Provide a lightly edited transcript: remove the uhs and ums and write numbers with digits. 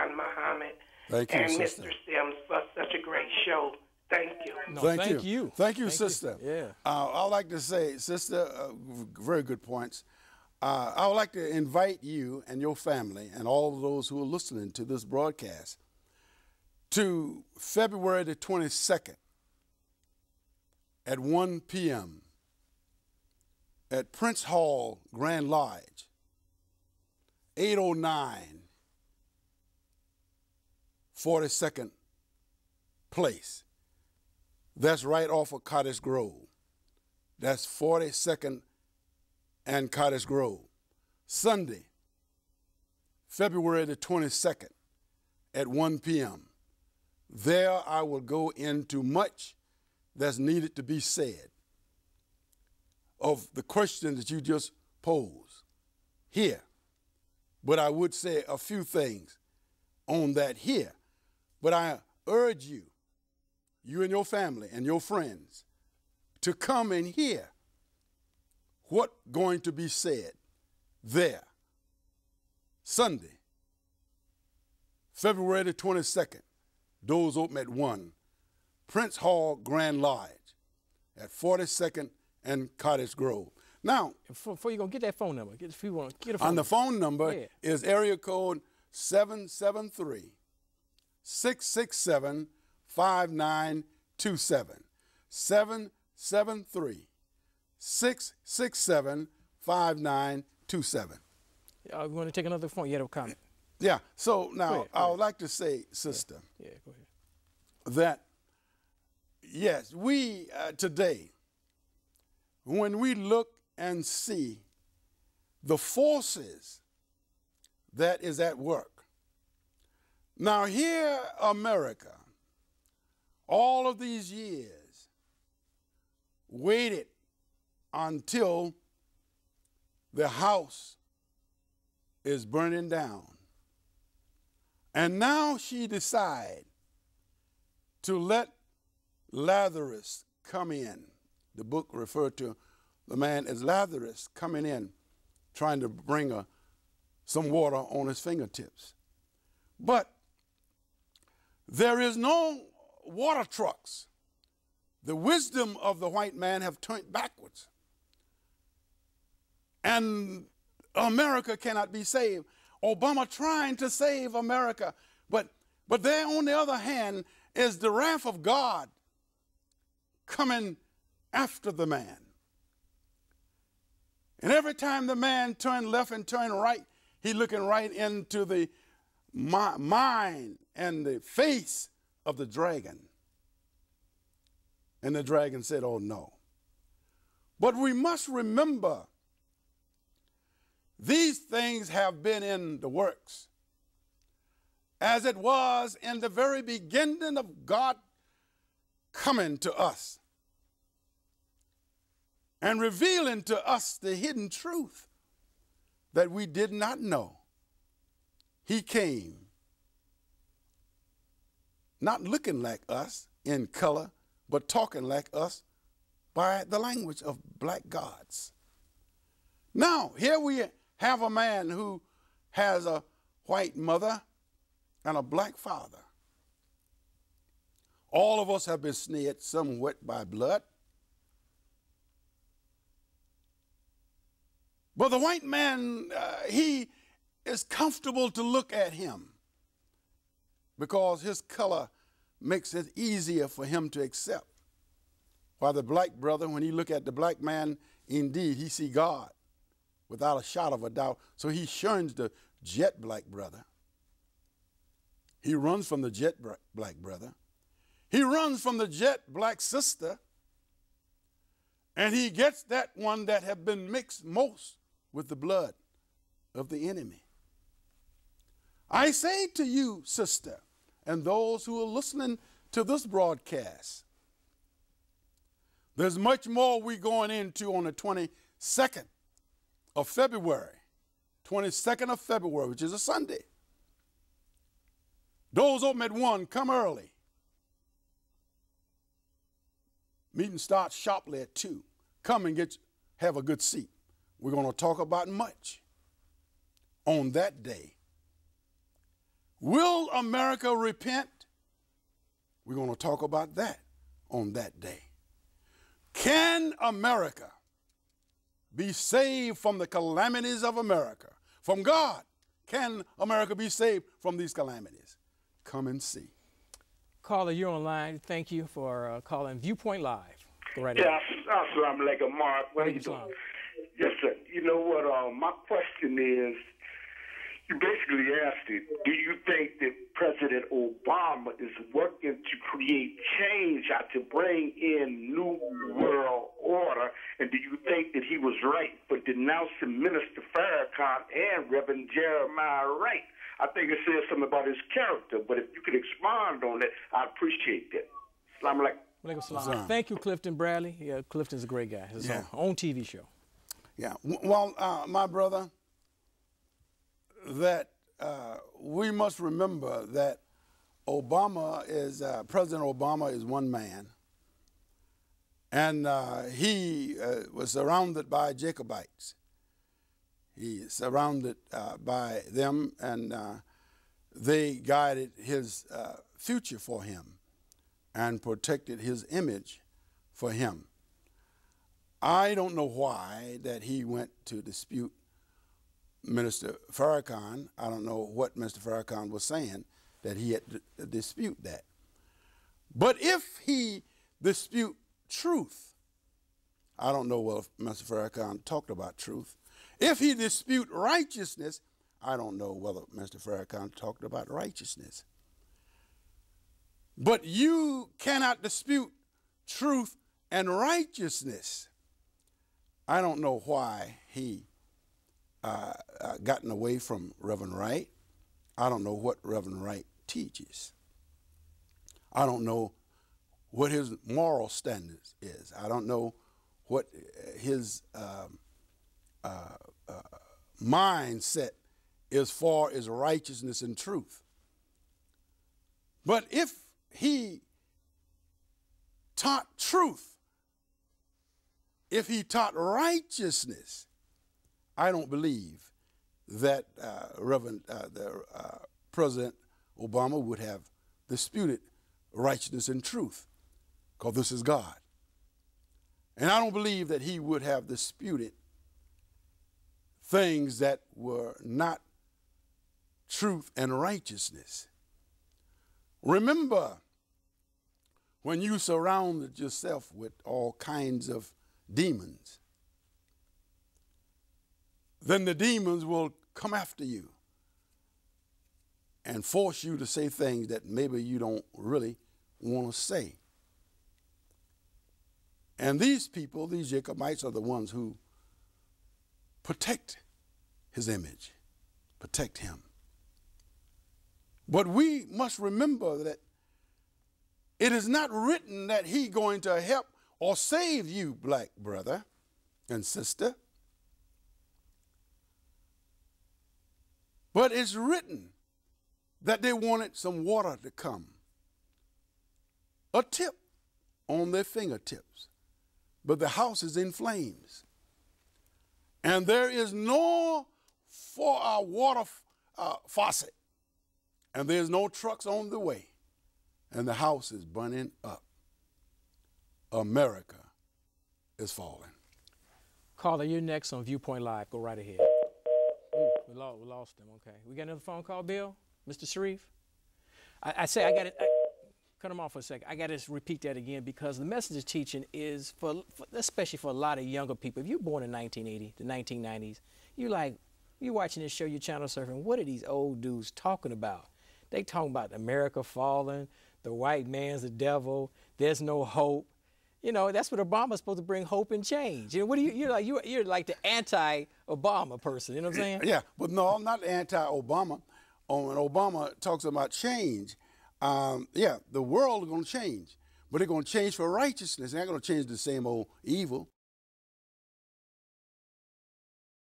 Brother Muhammad, Thank you, and sister. Mr. Sims for such a great show. Thank you. No, Thank you. Thank you, Thank sister. you. Yeah. I'd like to say, sister, very good points. I would like to invite you and your family and all of those who are listening to this broadcast to February the 22nd at 1 p.m. at Prince Hall Grand Lodge, 809 42nd Place. That's right off of Cottage Grove. That's 42nd and Cottage Grove. Sunday, February the 22nd at 1 p.m. There I will go into much that's needed to be said of the question that you just posed here. But I would say a few things on that here. But I urge you, you and your family and your friends, to come and hear what's going to be said there. Sunday, February the 22nd, doors open at 1, Prince Hall Grand Lodge at 42nd and Cottage Grove. Now, Before you go, get that phone number. If you want, get a on phone the phone number Yeah. is area code 773-667-5927. 773-667-5927. You want to take another phone? You had a comment. Yeah, so now ahead, I would like to say, sister, Yeah, go ahead. that yes, we today, when we look and see the forces that is at work. Now here, America, all of these years, waited until the house is burning down. And now she decide to let Lazarus come in. The book referred to the man as Lazarus coming in, trying to bring some water on his fingertips. But there is no water trucks. The wisdom of the white man have turned backwards. And America cannot be saved. Obama trying to save America, but there on the other hand is the wrath of God coming after the man. And every time the man turned left and turned right, he looking right into the mind and the face of the dragon. And the dragon said, oh no. But we must remember these things have been in the works, as it was in the very beginning of God coming to us and revealing to us the hidden truth that we did not know. He came not looking like us in color, but talking like us by the language of black gods. Now, here we have a man who has a white mother and a black father. All of us have been snared, some wet by blood. But the white man, he is comfortable to look at him because his color makes it easier for him to accept. While the black brother, when he look at the black man, indeed, he see God without a shadow of a doubt. So he shuns the jet black brother. He runs from the jet black brother. He runs from the jet black sister. And he gets that one that have been mixed most with the blood of the enemy. I say to you, sister, and those who are listening to this broadcast, there's much more we're going into on the 22nd of February, 22nd of February, which is a Sunday. Doors open at 1, come early. Meeting starts sharply at 2. Come and have a good seat. We're going to talk about much on that day. Will America repent? We're going to talk about that on that day. Can America be saved from the calamities of America? From God, can America be saved from these calamities? Come and see. Caller, you're online. Thank you for calling Viewpoint Live. Go right ahead. Yeah, assalamu alaikum, Mark. What are you Alaikum doing? Yes, sir. You know what? My question is, you basically asked it, do you think that President Obama is working to create change to bring in New World Order? And do you think that he was right for denouncing Minister Farrakhan and Reverend Jeremiah Wright? I think it says something about his character, but if you could expand on it, I'd appreciate that. Assalamu alaikum. Walaikum salam. Thank you, Clifton Bradley. Yeah, Clifton's a great guy. His own TV show. Yeah. Well, my brother, that we must remember that President Obama is one man, and he was surrounded by Jacobites. He is surrounded by them, and they guided his future for him and protected his image for him. I don't know why that he went to dispute Minister Farrakhan. I don't know what Mr. Farrakhan was saying that he had to dispute that. But if he dispute truth, I don't know whether Mr. Farrakhan talked about truth. If he dispute righteousness, I don't know whether Mr. Farrakhan talked about righteousness. But you cannot dispute truth and righteousness. I don't know why he gotten away from Reverend Wright. I don't know what Reverend Wright teaches. I don't know what his moral standards is. I don't know what his mindset as far as righteousness and truth. But if he taught truth, if he taught righteousness, I don't believe that President Obama would have disputed righteousness and truth, because this is God. And I don't believe that he would have disputed things that were not truth and righteousness. Remember, when you surrounded yourself with all kinds of demons, then the demons will come after you and force you to say things that maybe you don't really want to say. And these people, these Jacobites, are the ones who protect his image, protect him. But we must remember that it is not written that he's going to help or save you, black brother and sister. But it's written that they wanted some water to come, a tip on their fingertips. But the house is in flames. And there is no water faucet. And there's no trucks on the way. And the house is burning up. America is falling. Caller, you're next on Viewpoint Live. Go right ahead. Ooh, we lost him. Okay. We got another phone call, Bill? Mr. Sharif? I got it. Cut him off for a second. I got to repeat that again, because the message of teaching is for especially for a lot of younger people. If you're born in 1980, the 1990s, you're watching this show, you're channel surfing. What are these old dudes talking about? They talking about America falling, the white man's the devil, there's no hope. You know, that's what Obama's supposed to bring, hope and change. You know, what do you're like the anti-Obama person, you know what I'm saying? Yeah, but no, I'm not anti-Obama. When Obama talks about change, the world is going to change, but they're going to change for righteousness. They're not going to change the same old evil.